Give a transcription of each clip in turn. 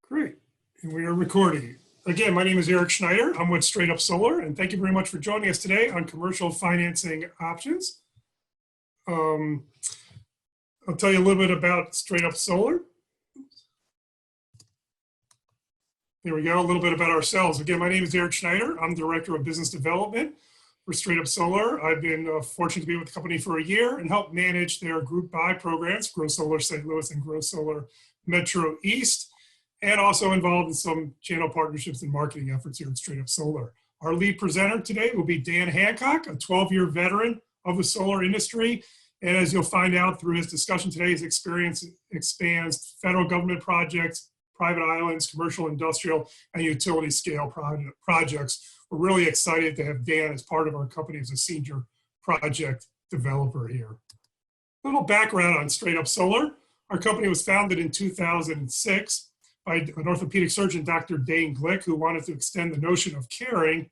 Great. And we are recording. Again, my name is Eric Schneider. I'm with StraightUp Solar, and thank you very much for joining us today on commercial financing options. I'll tell you a little bit about StraightUp Solar. There we go, a little bit about ourselves. Again, my name is Eric Schneider. I'm Director of Business Development for StraightUp Solar. I've been fortunate to be with the company for a year and help manage their group buy programs, Grow Solar St. Louis and Grow Solar Metro East, and also involved in some channel partnerships and marketing efforts here at StraightUp Solar. Our lead presenter today will be Dan Hancock, a 12-year veteran of the solar industry. And as you'll find out through his discussion today, his experience expands federal government projects, private islands, commercial, industrial, and utility scale projects. We're really excited to have Dan as part of our company as a senior project developer here. A little background on StraightUp Solar. Our company was founded in 2006 by an orthopedic surgeon, Dr. Dane Glick, who wanted to extend the notion of caring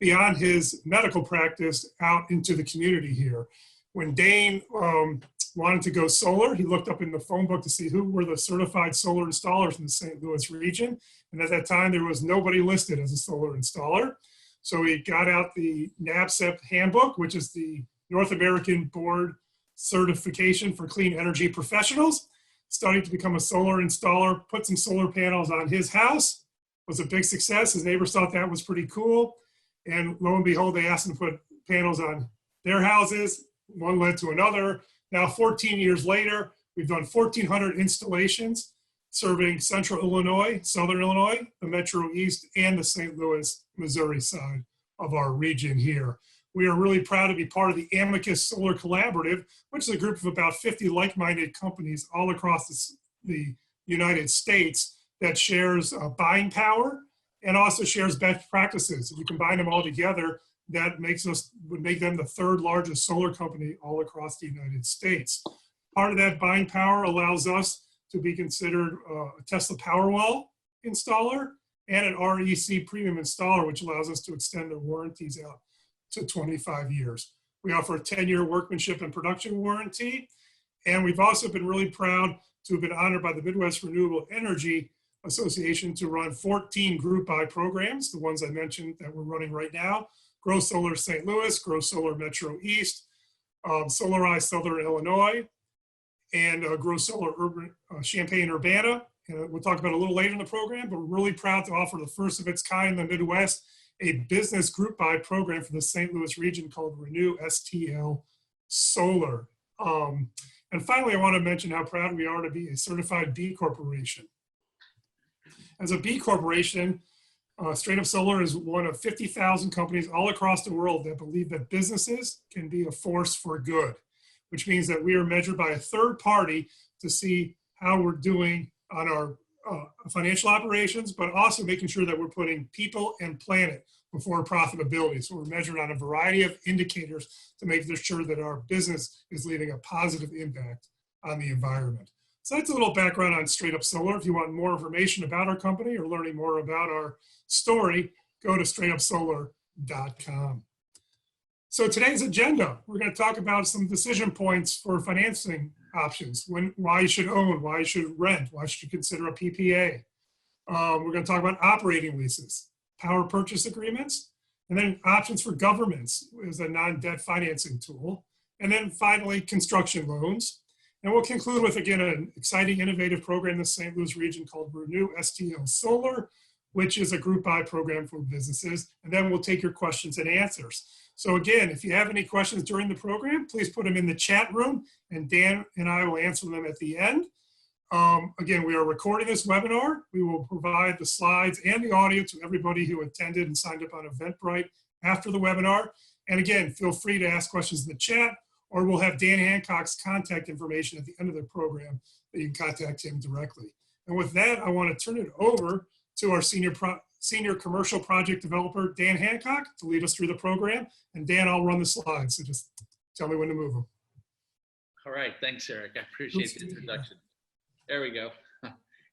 beyond his medical practice out into the community here. When Dane wanted to go solar, he looked up in the phone book to see who were the certified solar installers in the St. Louis region. And at that time, there was nobody listed as a solar installer. So he got out the NABCEP handbook, which is the North American Board Certification for Clean Energy Professionals, studied to become a solar installer, put some solar panels on his house. It was a big success. His neighbors thought that was pretty cool. And lo and behold, they asked him to put panels on their houses. One led to another. Now, 14 years later, we've done 1,400 installations serving Central Illinois, Southern Illinois, the Metro East, and the St. Louis, Missouri side of our region here. We are really proud to be part of the Amicus Solar Collaborative, which is a group of about 50 like-minded companies all across the United States that shares buying power and also shares best practices. If you combine them all together, that would make them the third largest solar company all across the United States. Part of that buying power allows us to be considered a Tesla Powerwall installer and an REC premium installer, which allows us to extend their warranties out to 25 years. We offer a 10-year workmanship and production warranty. And we've also been really proud to have been honored by the Midwest Renewable Energy Association to run 14 group buy programs, the ones I mentioned that we're running right now: Grow Solar St. Louis, Grow Solar Metro East, Solarize Southern Illinois, and Grow Solar Champaign-Urbana. And we'll talk about it a little later in the program, but we're really proud to offer the first of its kind in the Midwest, a business group buy program for the St. Louis region called Renew STL Solar. And finally, I want to mention how proud we are to be a certified B Corporation. As a B Corporation, StraightUp Solar is one of 50,000 companies all across the world that believe that businesses can be a force for good, which means that we are measured by a third party to see how we're doing on our financial operations, but also making sure that we're putting people and planet before profitability. So we're measured on a variety of indicators to make sure that our business is leaving a positive impact on the environment. So that's a little background on StraightUp Solar. If you want more information about our company or learning more about our story, go to straightupsolar.com. So today's agenda, we're going to talk about some decision points for financing options, why you should own, why you should rent, why should you consider a PPA. We're going to talk about operating leases, power purchase agreements, and then options for governments as a non-debt financing tool. And then finally, construction loans. And we'll conclude with, again, an exciting, innovative program in the St. Louis region called Renew STL Solar, which is a group buy program for businesses. And then we'll take your questions and answers. So again, if you have any questions during the program, please put them in the chat room, and Dan and I will answer them at the end. Again, we are recording this webinar. We will provide the slides and the audio to everybody who attended and signed up on Eventbrite after the webinar. And again, feel free to ask questions in the chat, or we'll have Dan Hancock's contact information at the end of the program that you can contact him directly. And with that, I want to turn it over to our senior commercial project developer, Dan Hancock, to lead us through the program. And Dan, I'll run the slides, so just tell me when to move them. All right, thanks, Eric. I appreciate the introduction. There we go.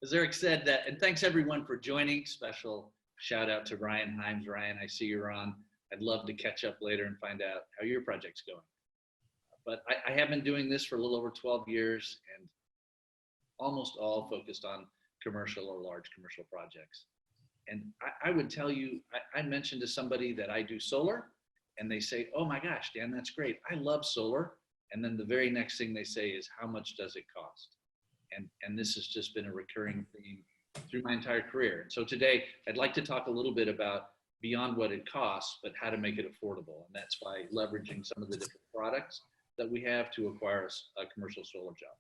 As Eric said, and thanks everyone for joining. Special shout out to Ryan Himes. Ryan, I see you're on. I'd love to catch up later and find out how your project's going. But I have been doing this for a little over 12 years and almost all focused on commercial or large commercial projects. And I would tell you, I mentioned to somebody that I do solar, and they say, oh my gosh, Dan, that's great. I love solar. And then the very next thing they say is, how much does it cost? And this has just been a recurring theme through my entire career. So today, I'd like to talk a little bit about beyond what it costs, but how to make it affordable. And that's by leveraging some of the different products that we have to acquire a commercial solar job.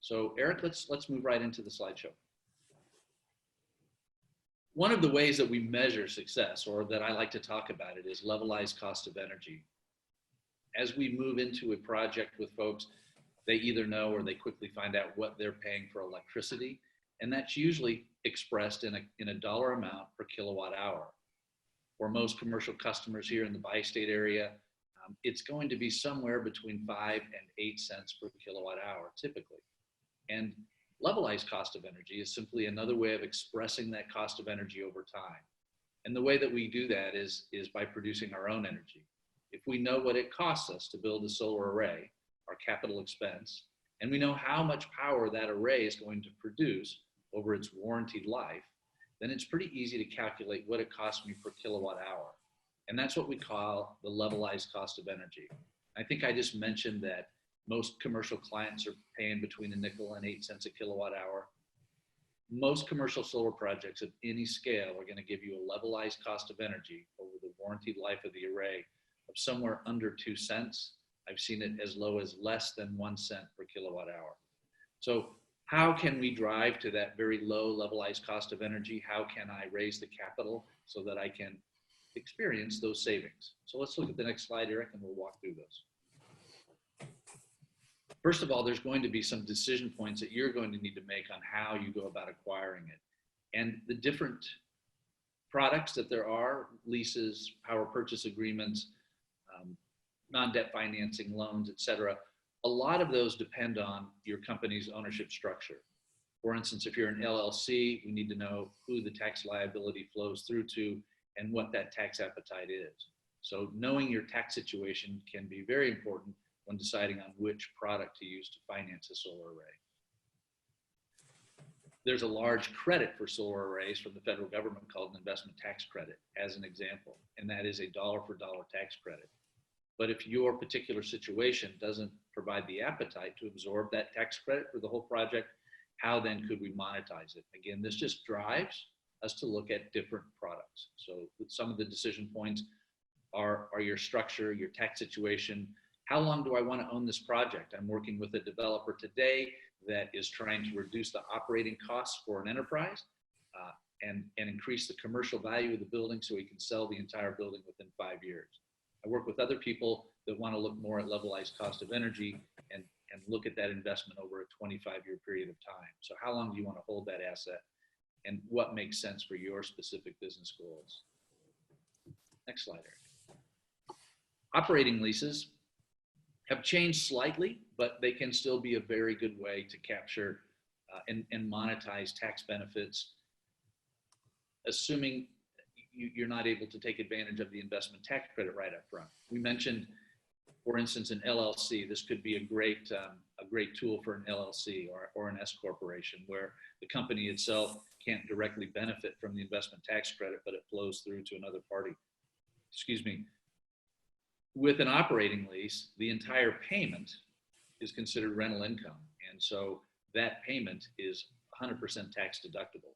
So Eric, let's move right into the slideshow. One of the ways that we measure success, or that I like to talk about it, is levelized cost of energy. As we move into a project with folks, they either know or they quickly find out what they're paying for electricity, and that's usually expressed in a dollar amount per kilowatt hour. For most commercial customers here in the bi-state area, it's going to be somewhere between 5 and 8 cents per kilowatt hour, typically. And levelized cost of energy is simply another way of expressing that cost of energy over time. And the way that we do that is by producing our own energy. If we know what it costs us to build a solar array, our capital expense, and we know how much power that array is going to produce over its warranted life, then it's pretty easy to calculate what it costs me per kilowatt hour. And that's what we call the levelized cost of energy. I think I just mentioned that most commercial clients are paying between a nickel and 8 cents a kilowatt hour. Most commercial solar projects of any scale are going to give you a levelized cost of energy over the warranted life of the array of somewhere under 2 cents. I've seen it as low as less than 1 cent per kilowatt hour. So how can we drive to that very low levelized cost of energy? How can I raise the capital so that I can experience those savings? So let's look at the next slide, Eric, and we'll walk through those. First of all, there's going to be some decision points that you're going to need to make on how you go about acquiring it. And the different products that there are, leases, power purchase agreements, non-debt financing, loans, et cetera, a lot of those depend on your company's ownership structure. For instance, if you're an LLC, we need to know who the tax liability flows through to and what that tax appetite is. So knowing your tax situation can be very important when deciding on which product to use to finance a solar array. There's a large credit for solar arrays from the federal government called an investment tax credit, as an example, and that is a dollar for dollar tax credit. But if your particular situation doesn't provide the appetite to absorb that tax credit for the whole project, how then could we monetize it? Again, this just drives us to look at different products. So some of the decision points are your structure, your tax situation. How long do I want to own this project? I'm working with a developer today that is trying to reduce the operating costs for an enterprise and increase the commercial value of the building so we can sell the entire building within 5 years. I work with other people that want to look more at levelized cost of energy and look at that investment over a 25-year period of time. So how long do you want to hold that asset and what makes sense for your specific business goals? Next slide, Eric. Operating leases have changed slightly, but they can still be a very good way to capture and monetize tax benefits, assuming you're not able to take advantage of the investment tax credit right up front. We mentioned, for instance, an LLC. This could be a great tool for an LLC or an S corporation, where the company itself can't directly benefit from the investment tax credit, but it flows through to another party. Excuse me. With an operating lease, the entire payment is considered rental income, and so that payment is 100% tax deductible.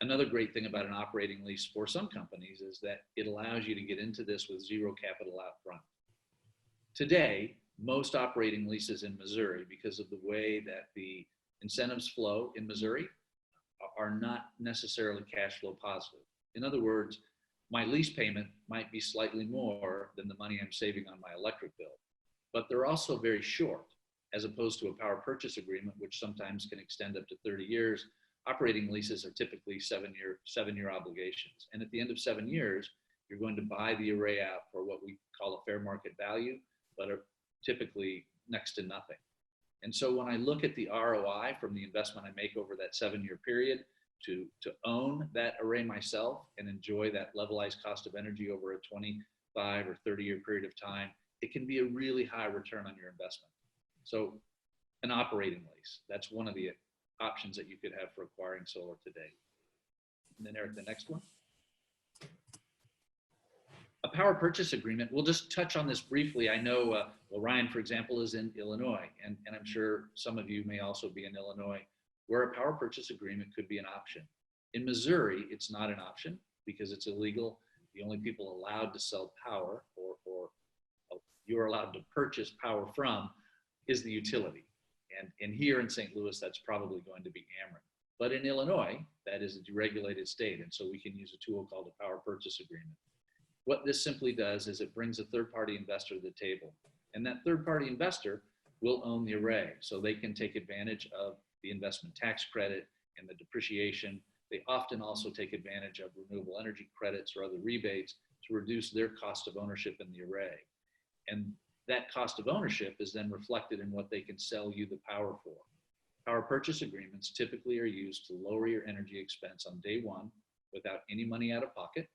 Another great thing about an operating lease for some companies is that it allows you to get into this with zero capital out front. Today, most operating leases in Missouri, because of the way that the incentives flow in Missouri, are not necessarily cash flow positive. In other words, my lease payment might be slightly more than the money I'm saving on my electric bill, but they're also very short, as opposed to a power purchase agreement, which sometimes can extend up to 30 years. Operating leases are typically seven-year obligations. And at the end of 7 years, you're going to buy the array out for what we call a fair market value, but are typically next to nothing. And so when I look at the ROI from the investment I make over that 7-year period to own that array myself and enjoy that levelized cost of energy over a 25 or 30-year period of time, it can be a really high return on your investment. So an operating lease, that's one of the options that you could have for acquiring solar today. And then Eric, the next one. A power purchase agreement, we'll just touch on this briefly. I know, well, Ryan, for example, is in Illinois, and I'm sure some of you may also be in Illinois, where a power purchase agreement could be an option. In Missouri, it's not an option because it's illegal. The only people allowed to sell power or you're allowed to purchase power from is the utility. And here in St. Louis, that's probably going to be Ameren. But in Illinois, that is a deregulated state, and so we can use a tool called a power purchase agreement. What this simply does is it brings a third-party investor to the table, and that third-party investor will own the array, so they can take advantage of the investment tax credit and the depreciation. They often also take advantage of renewable energy credits or other rebates to reduce their cost of ownership in the array. And that cost of ownership is then reflected in what they can sell you the power for. Power purchase agreements typically are used to lower your energy expense on day one without any money out of pocket.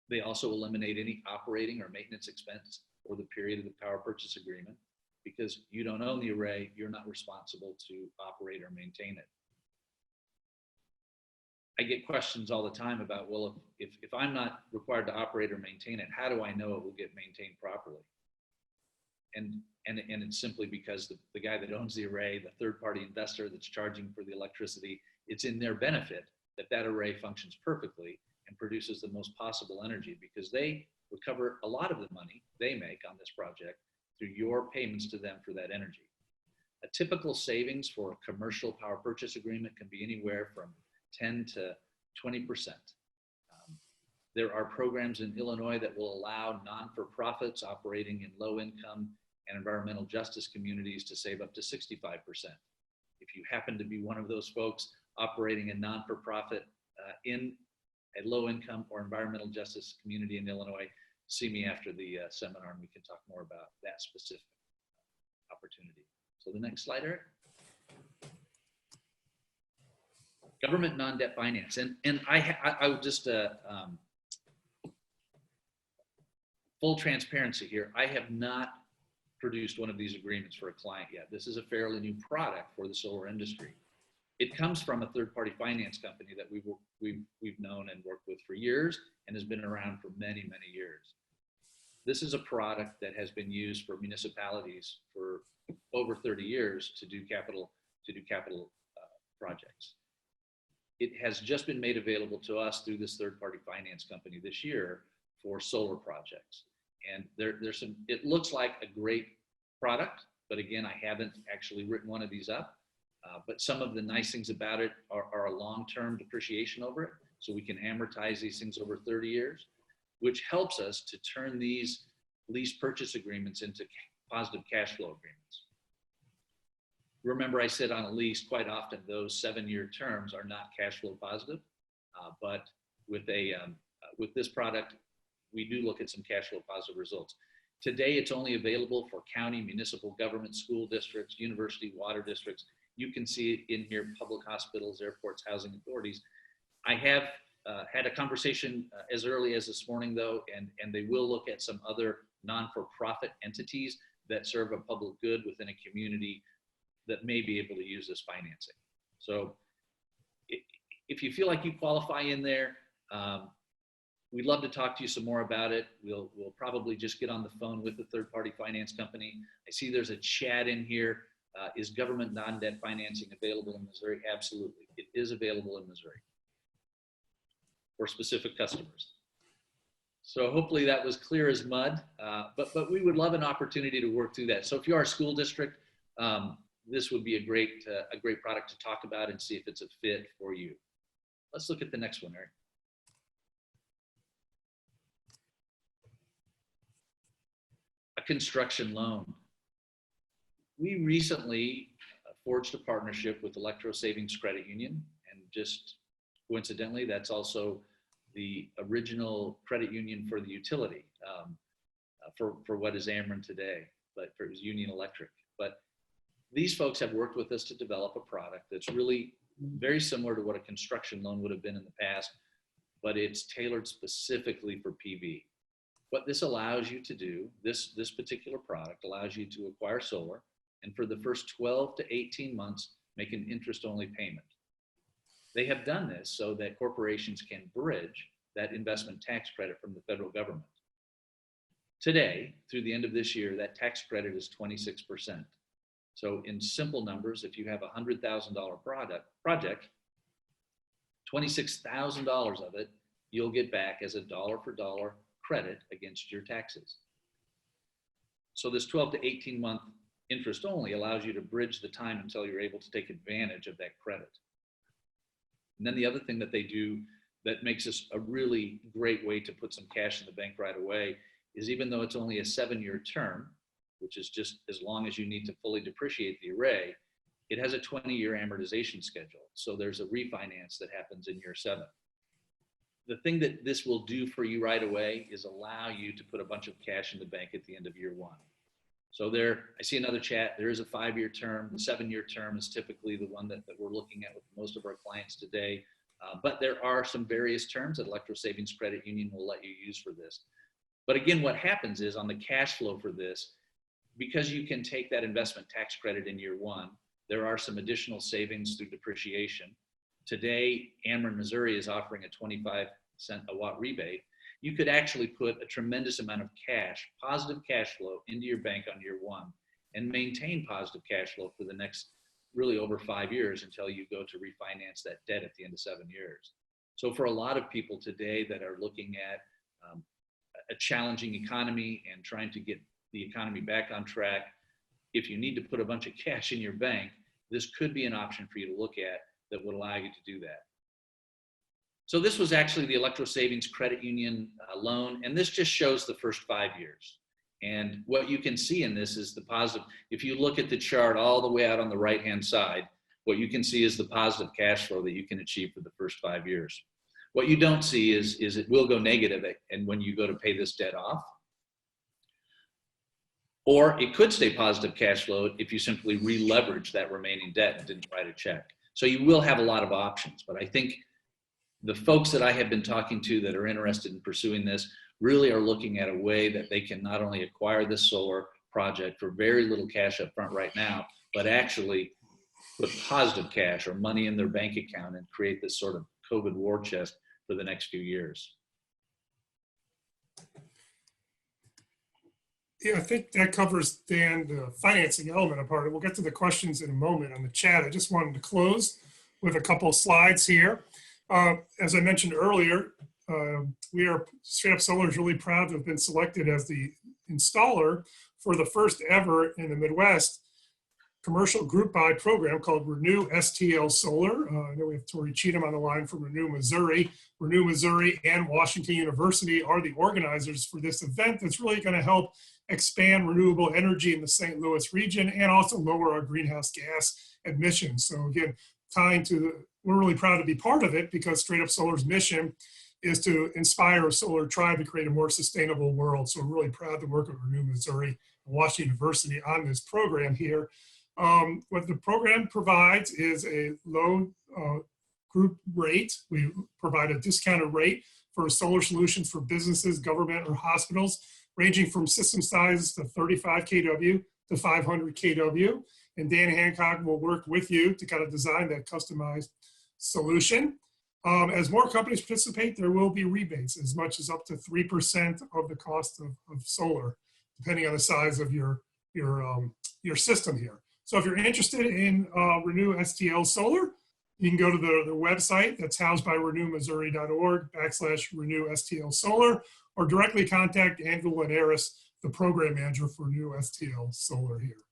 They also eliminate any operating or maintenance expense for the period of the power purchase agreement because you don't own the array, you're not responsible to operate or maintain it. I get questions all the time about, well, if I'm not required to operate or maintain it, how do I know it will get maintained properly? And it's simply because the guy that owns the array, the third-party investor that's charging for the electricity, it's in their benefit that that array functions perfectly and produces the most possible energy because they recover a lot of the money they make on this project through your payments to them for that energy. A typical savings for a commercial power purchase agreement can be anywhere from 10 to 20%. There are programs in Illinois that will allow non-for-profits operating in low-income and environmental justice communities to save up to 65%. If you happen to be one of those folks operating a non-for-profit in a low-income or environmental justice community in Illinois, see me after the seminar and we can talk more about that specific opportunity. So the next slide, Eric. Government non-debt finance, and I would just full transparency here. I have not produced one of these agreements for a client yet. This is a fairly new product for the solar industry. It comes from a third-party finance company that we've known and worked with for years and has been around for many, many years. This is a product that has been used for municipalities for over 30 years to do capital projects. It has just been made available to us through this third-party finance company this year for solar projects. And there's some, it looks like a great product, but again, I haven't actually written one of these up. But some of the nice things about it are a long-term depreciation over it. So we can amortize these things over 30 years, which helps us to turn these lease purchase agreements into positive cash flow agreements. Remember, I said on a lease, quite often those 7-year terms are not cash flow positive, but with this product, we do look at some cash flow positive results. Today, it's only available for county, municipal government, school districts, university, water districts. You can see it in here, public hospitals, airports, housing authorities. I have had a conversation as early as this morning, though, and they will look at some other non-for-profit entities that serve a public good within a community that may be able to use this financing. So if you feel like you qualify in there, we'd love to talk to you some more about it. We'll probably just get on the phone with the third-party finance company. I see there's a chat in here. Is government non-debt financing available in Missouri? Absolutely. It is available in Missouri for specific customers. So hopefully that was clear as mud, but we would love an opportunity to work through that. So if you are a school district, this would be a great product to talk about and see if it's a fit for you. Let's look at the next one, Eric. A construction loan. We recently forged a partnership with Electro Savings Credit Union, and just coincidentally, that's also the original credit union for the utility for what is Ameren today, but it was Union Electric. But these folks have worked with us to develop a product that's really very similar to what a construction loan would have been in the past, but it's tailored specifically for PV. What this allows you to do, this particular product allows you to acquire solar, and for the first 12 to 18 months, make an interest-only payment. They have done this so that corporations can bridge that investment tax credit from the federal government. Today, through the end of this year, that tax credit is 26%. So in simple numbers, if you have a $100,000 project, $26,000 of it, you'll get back as a dollar for dollar credit against your taxes. So this 12 to 18 month interest only allows you to bridge the time until you're able to take advantage of that credit. And then the other thing that they do that makes this a really great way to put some cash in the bank right away is, even though it's only a 7-year term, which is just as long as you need to fully depreciate the array, it has a 20-year amortization schedule. So there's a refinance that happens in year 7. The thing that this will do for you right away is allow you to put a bunch of cash in the bank at the end of year 1. So there, I see another chat. There is a 5-year term. The 7-year term is typically the one that we're looking at with most of our clients today. But there are some various terms that Electro Savings Credit Union will let you use for this. But again, what happens is on the cash flow for this, because you can take that investment tax credit in year 1, there are some additional savings through depreciation. Today, Ameren, Missouri is offering a 25-cent a watt rebate. You could actually put a tremendous amount of cash, positive cash flow, into your bank on year 1 and maintain positive cash flow for the next really over 5 years until you go to refinance that debt at the end of 7 years. So for a lot of people today that are looking at a challenging economy and trying to get the economy back on track, if you need to put a bunch of cash in your bank, this could be an option for you to look at that would allow you to do that. So this was actually the Electro Savings Credit Union loan, and this just shows the first 5 years. And what you can see in this is the positive. If you look at the chart all the way out on the right-hand side, what you can see is the positive cash flow that you can achieve for the first 5 years. What you don't see is it will go negative, and when you go to pay this debt off. Or it could stay positive cash flow if you simply re-leverage that remaining debt and didn't write a check. So you will have a lot of options, but I think the folks that I have been talking to that are interested in pursuing this really are looking at a way that they can not only acquire this solar project for very little cash up front right now, but actually put positive cash or money in their bank account and create this sort of COVID war chest for the next few years. Yeah, I think that covers, Dan, the financing element part of it. We'll get to the questions in a moment on the chat. I just wanted to close with a couple of slides here. As I mentioned earlier, StraightUp Solar is really proud to have been selected as the installer for the first ever in the Midwest commercial group buy program called Renew STL Solar. I know we have Tori Cheatham on the line from Renew Missouri. Renew Missouri and Washington University are the organizers for this event that's really going to help expand renewable energy in the St. Louis region and also lower our greenhouse gas emissions. So again, tying to we're really proud to be part of it because StraightUp Solar's mission is to inspire a solar tribe to create a more sustainable world. So we're really proud to work with Renew Missouri and Washington University on this program here. What the program provides is a low group rate. We provide a discounted rate for solar solutions for businesses, government, or hospitals, ranging from system size to 35 kW to 500 kW. And Dan Hancock will work with you to kind of design that customized solution. As more companies participate, there will be rebates as much as up to 3% of the cost of solar, depending on the size of your system here. So if you're interested in Renew STL Solar, you can go to the website that's housed by renewmissouri.org/Renew STL Solar, or directly contact Andrew Linares, the program manager for Renew STL Solar here.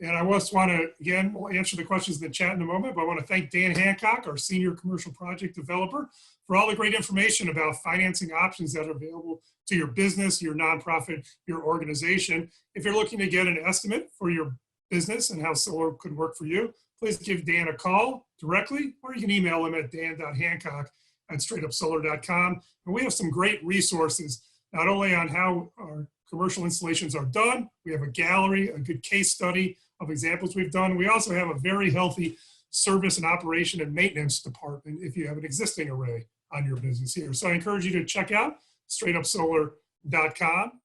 And I just want to, again, we'll answer the questions in the chat in a moment, but I want to thank Dan Hancock, our senior commercial project developer, for all the great information about financing options that are available to your business, your nonprofit, your organization. If you're looking to get an estimate for your business and how solar could work for you, please give Dan a call directly, or you can email him at dan.hancock@straightupsolar.com. And we have some great resources, not only on how our commercial installations are done, we have a gallery, a good case study of examples we've done. We also have a very healthy service and operation and maintenance department if you have an existing array on your business here. So I encourage you to check out straightupsolar.com